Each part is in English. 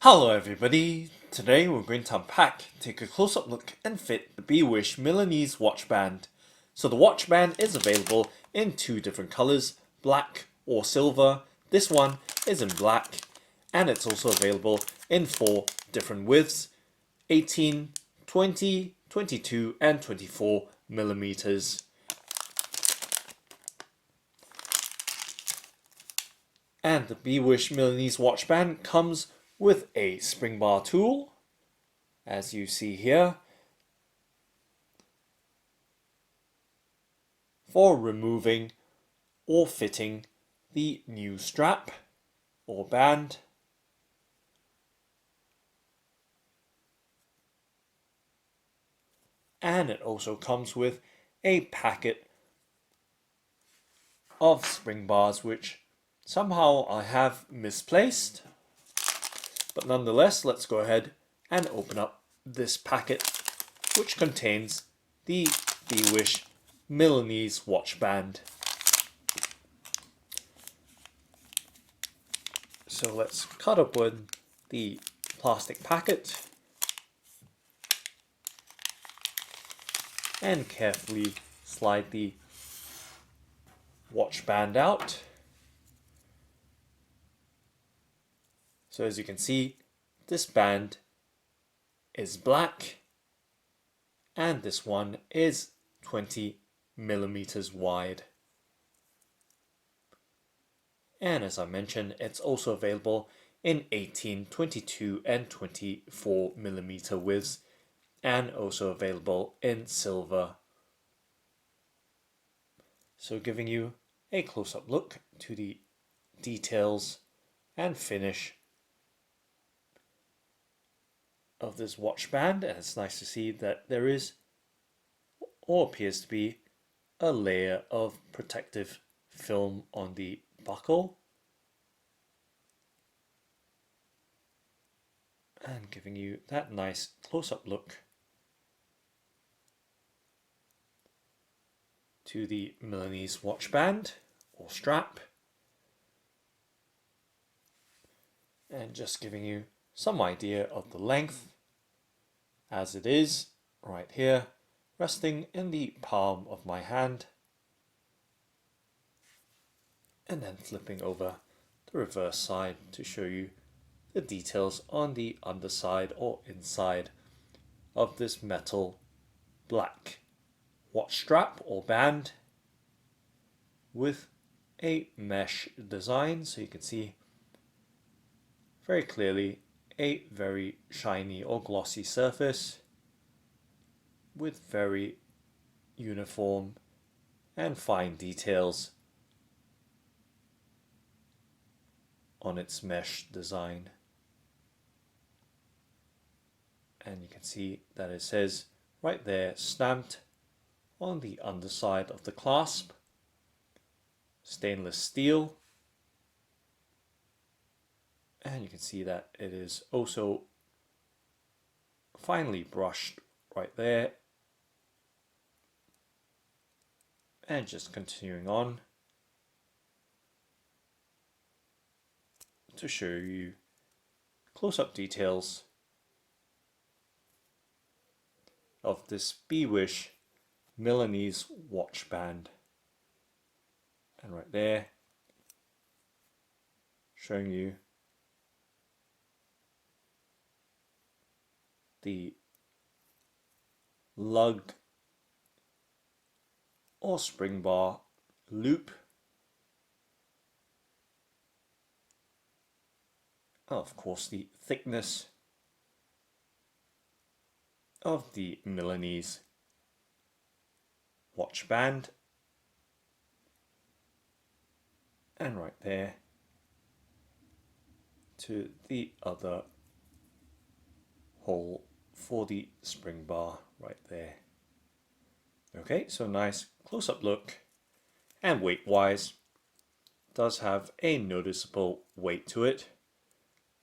Hello everybody! Today we're going to unpack, take a close-up look and fit the Bewish Milanese watch band. So the watch band is available in two different colours, black or silver. This one is in black and it's also available in four different widths, 18, 20, 22 and 24 millimeters. And the Bewish Milanese watch band comes with a spring bar tool, as you see here, for removing or fitting the new strap or band. And it also comes with a packet of spring bars, which somehow I have misplaced. But nonetheless, let's go ahead and open up this packet, which contains the Bewish Milanese watch band. So let's cut open the plastic packet and carefully slide the watch band out. So as you can see, this band is black and this one is 20 millimeters wide. And as I mentioned, it's also available in 18, 22 and 24 millimeter widths, and also available in silver. So giving you a close-up look to the details and finish of this watch band, and it's nice to see that there is, or appears to be, a layer of protective film on the buckle, and giving you that nice close-up look to the Milanese watch band or strap, and just giving you some idea of the length as it is right here, resting in the palm of my hand, and then flipping over the reverse side to show you the details on the underside or inside of this metal black watch strap or band with a mesh design, so you can see very clearly a very shiny or glossy surface with very uniform and fine details on its mesh design. And you can see that it says right there, stamped on the underside of the clasp, stainless steel. And you can see that it is also finely brushed right there. And just continuing on to show you close-up details of this Bewish Milanese watch band. And right there, showing you the lug or spring bar loop, and of course the thickness of the Milanese watch band, and right there to the other hole for the spring bar right there. Okay, so nice close-up look, and weight-wise does have a noticeable weight to it,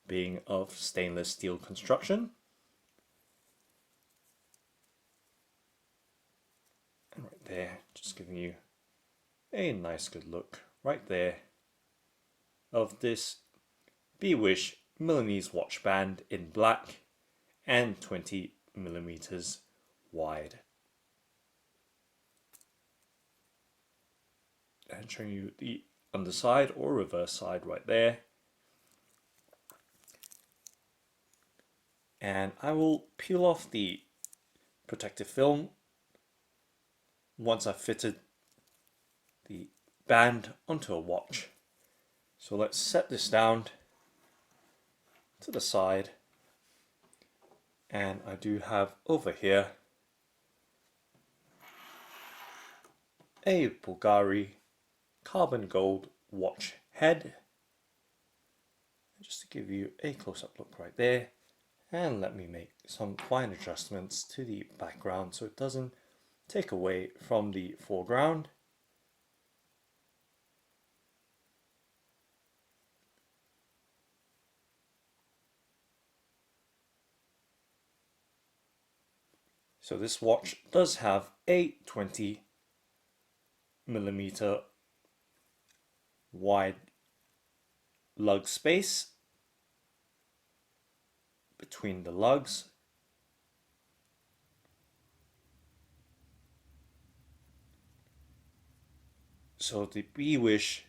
being of stainless steel construction. And right there, just giving you a nice good look right there of this Bewish Milanese watch band in black and 20mm wide. And showing you the underside or reverse side right there. And I will peel off the protective film once I've fitted the band onto a watch. So let's set this down to the side, and I do have over here a Bulgari Carbongold watch head. Just to give you a close-up look right there, and let me make some fine adjustments to the background so it doesn't take away from the foreground. So this watch does have a 20mm wide lug space between the lugs. So the Bewish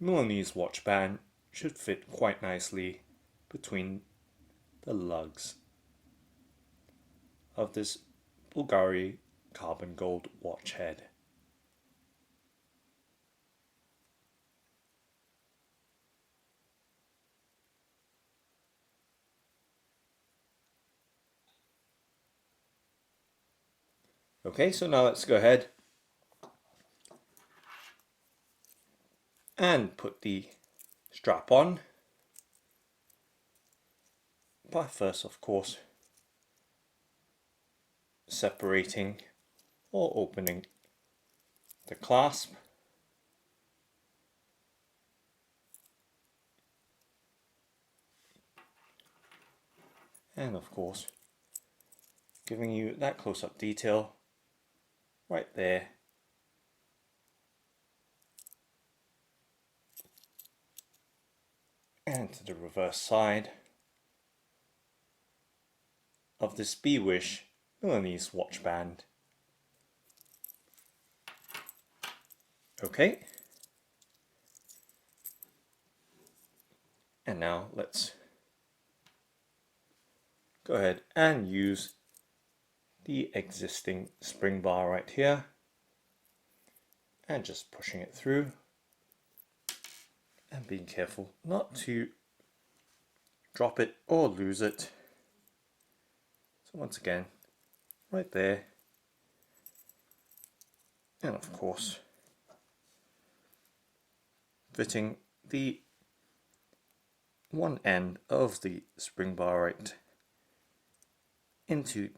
Milanese watch band should fit quite nicely between the lugs of this Bulgari Carbongold watch head. Okay, so now let's go ahead and put the strap on. By first, of course, separating or opening the clasp. And of course, giving you that close-up detail right there. And to the reverse side of this Bewish Milanese watch band. Okay. And now let's go ahead and use the existing spring bar right here and just pushing it through and being careful not to drop it or lose it. So once again, right there, and of course fitting the one end of the spring bar right into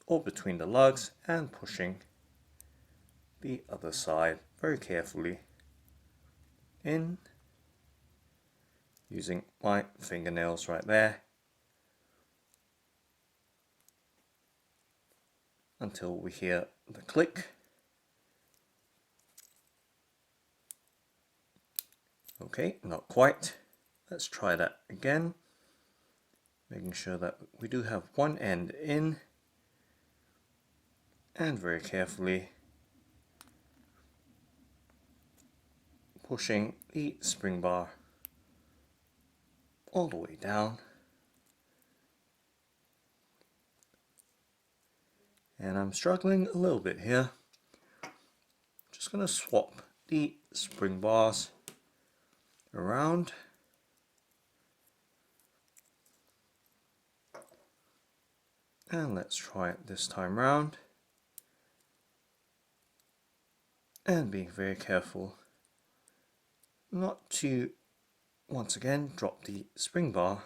or between the lugs and pushing the other side very carefully in, using my fingernails right there until we hear the click. Okay, not quite. Let's try that again, making sure that we do have one end in, and very carefully pushing the spring bar all the way down. And I'm struggling a little bit here. Just going to swap the spring bars around. And let's try it this time round. And being very careful not to, once again, drop the spring bar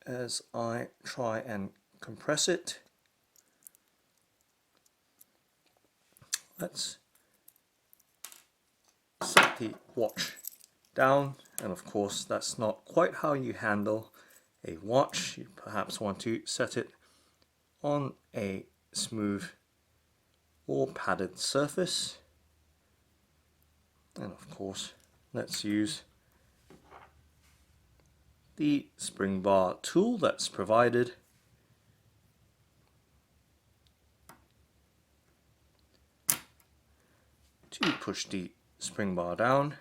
as I try and compress it. Let's set the watch down, and of course that's not quite how you handle a watch. You perhaps want to set it on a smooth or padded surface. And of course let's use the spring bar tool that's provided. To push the spring bar down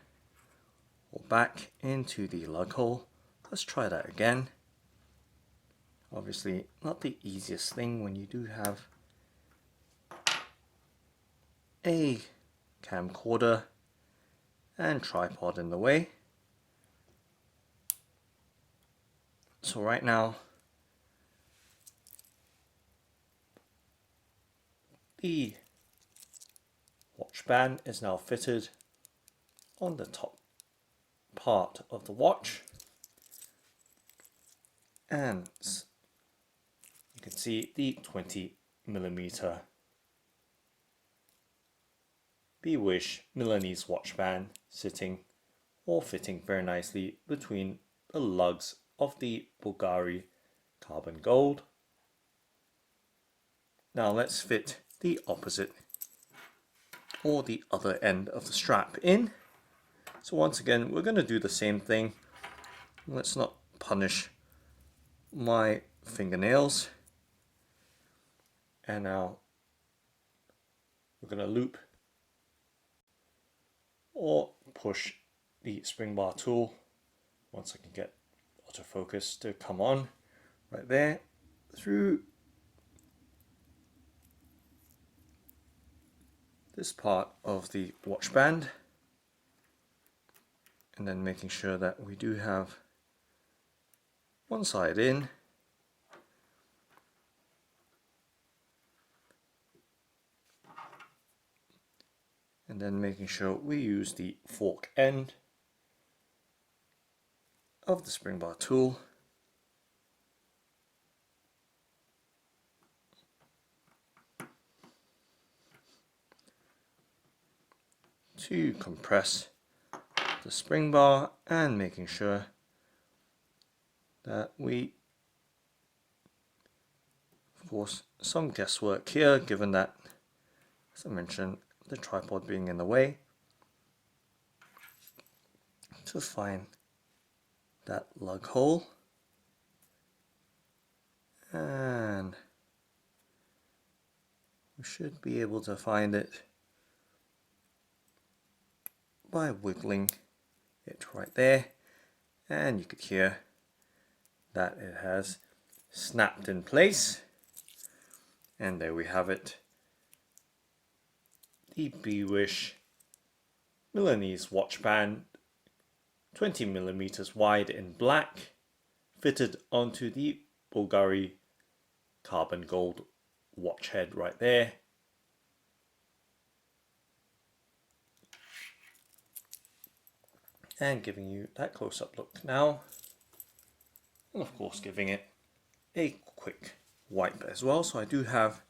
or back into the lug hole. Let's try that again. Obviously not the easiest thing when you do have a camcorder and tripod in the way. So right now the watch band is now fitted on the top part of the watch, and you can see the 20mm Bewish Milanese watch band sitting or fitting very nicely between the lugs of the Bulgari Carbongold. Now let's fit the opposite or the other end of the strap in. So once again, we're going to do the same thing. Let's not punish my fingernails. And now we're going to loop or push the spring bar tool, once I can get autofocus to come on, right there, through this part of the watch band, and then making sure that we do have one side in, and then making sure we use the fork end of the spring bar tool to compress the spring bar, and making sure that we, of course, some guesswork here given that, as I mentioned, the tripod being in the way, to find that lug hole, and we should be able to find it by wiggling it right there, and you could hear that it has snapped in place, and there we have it, the Bewish Milanese watch band, 20mm wide in black, fitted onto the Bulgari Carbongold watch head right there. And giving you that close-up look now, and of course giving it a quick wipe as well. So I do have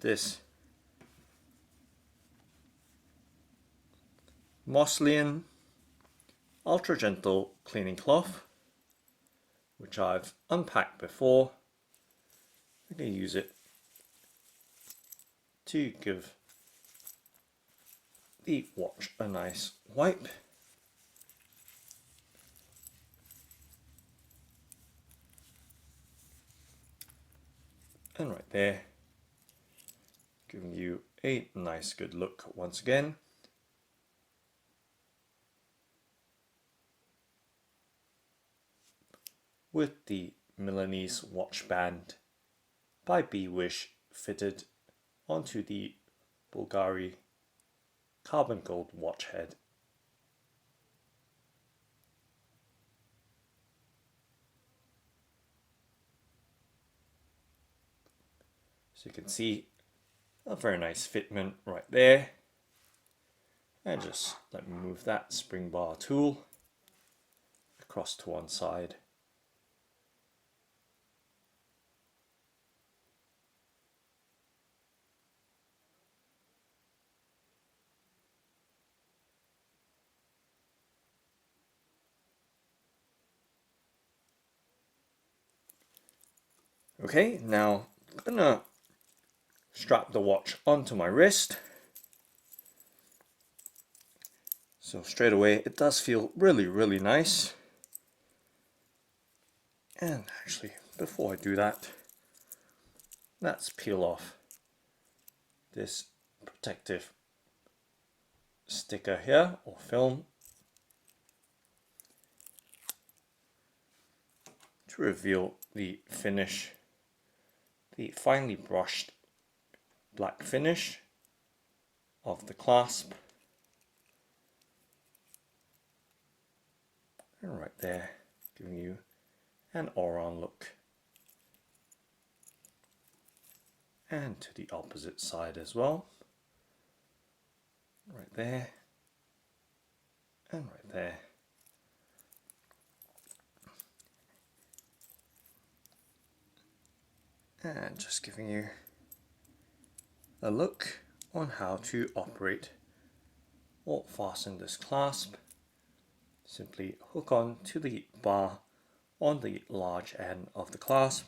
this Mosslian ultra gentle cleaning cloth, which I've unpacked before. I'm going to use it to give the watch a nice wipe. And right there, giving you a nice good look once again. With the Milanese watch band by Bewish fitted onto the Bulgari Carbongold watch head. So you can see a very nice fitment right there. And just let me move that spring bar tool across to one side. Okay, now I'm gonna strap the watch onto my wrist, So straight away it does feel really nice. And actually, before I do that, let's peel off this protective sticker here, or film, to reveal the finish, the finely brushed black finish of the clasp. And right there, giving you an all-round look. And to the opposite side as well. Right there. And right there. And just giving you a look on how to operate or fasten this clasp. Simply hook on to the bar on the large end of the clasp.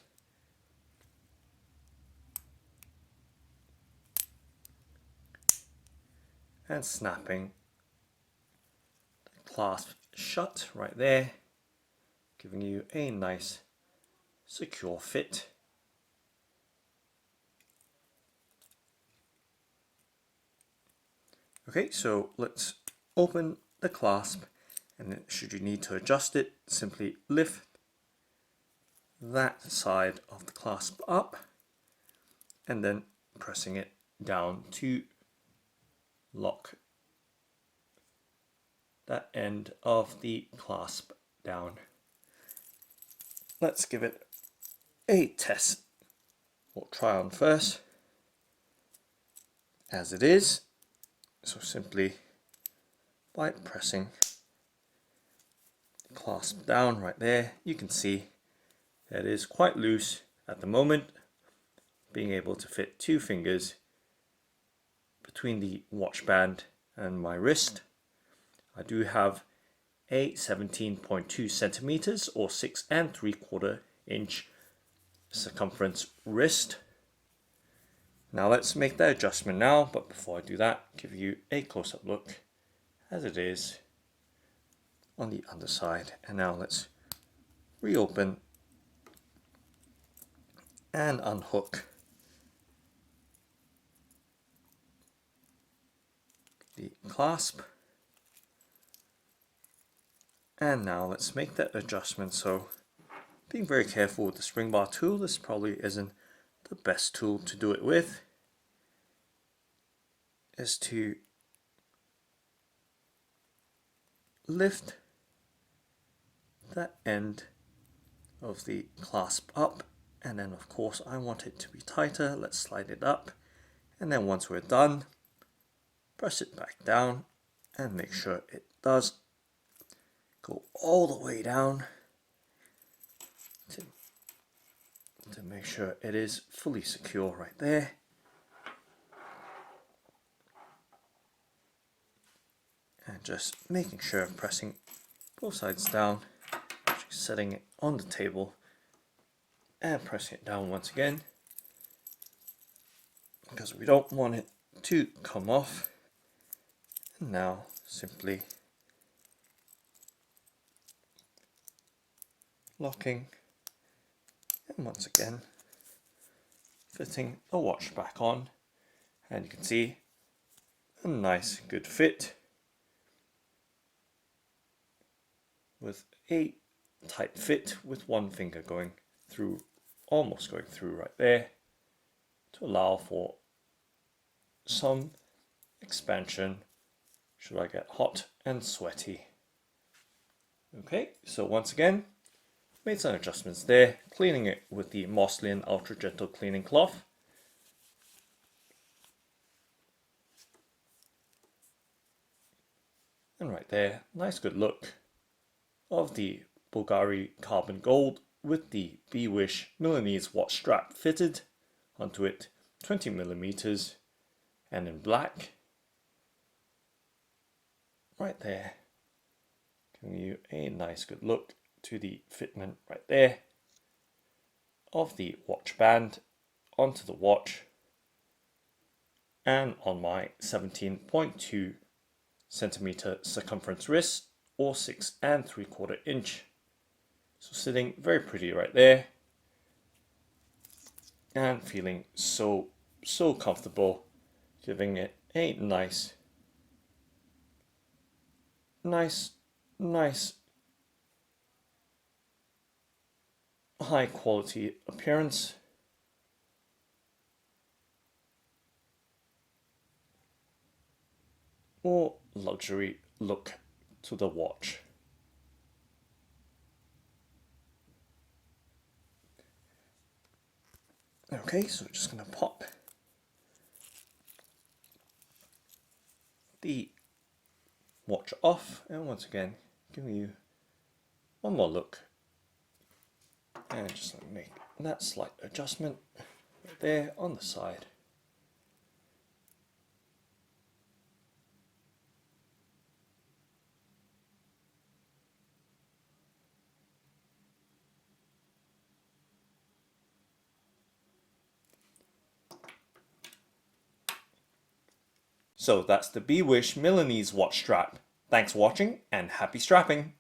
And snapping the clasp shut right there, giving you a nice secure fit. Okay, so let's open the clasp, and then should you need to adjust it, simply lift that side of the clasp up and then pressing it down to lock that end of the clasp down. Let's give it a test or try on first as it is. So simply by pressing the clasp down right there, you can see that it is quite loose at the moment, being able to fit 2 fingers between the watch band and my wrist. I do have a 17.2 centimeters or 6 3/4 inch circumference wrist. Now let's make that adjustment now, but before I do that, give you a close-up look as it is on the underside. And now let's reopen and unhook the clasp. And now let's make that adjustment. So being very careful with the spring bar tool, this probably isn't the best tool to do it with, is to lift that end of the clasp up, and then of course I want it to be tighter. Let's slide it up, and then once we're done, press it back down and make sure it does go all the way down to make sure it is fully secure right there. And just making sure I'm pressing both sides down, setting it on the table and pressing it down once again, because we don't want it to come off. And now simply locking, and once again fitting the watch back on, and you can see a nice good fit with a tight fit with one finger going through, almost going through right there, to allow for some expansion should I get hot and sweaty. Okay, so once again, made some adjustments there, cleaning it with the Moslin Ultra Gentle Cleaning Cloth. And right there, nice good look of the Bulgari Carbongold with the Bewish Milanese watch strap fitted onto it, 20mm, and in black. Right there, giving you a nice good look to the fitment right there of the watch band onto the watch, and on my 17.2 centimeter circumference wrist, or 6 3/4 inch. So sitting very pretty right there, and feeling so comfortable, giving it a nice high quality appearance. Or luxury look to the watch. Okay, so we're just going to pop the watch off, and once again giving you one more look, and just make that slight adjustment right there on the side. So that's the Bewish Milanese watch strap. Thanks for watching and happy strapping!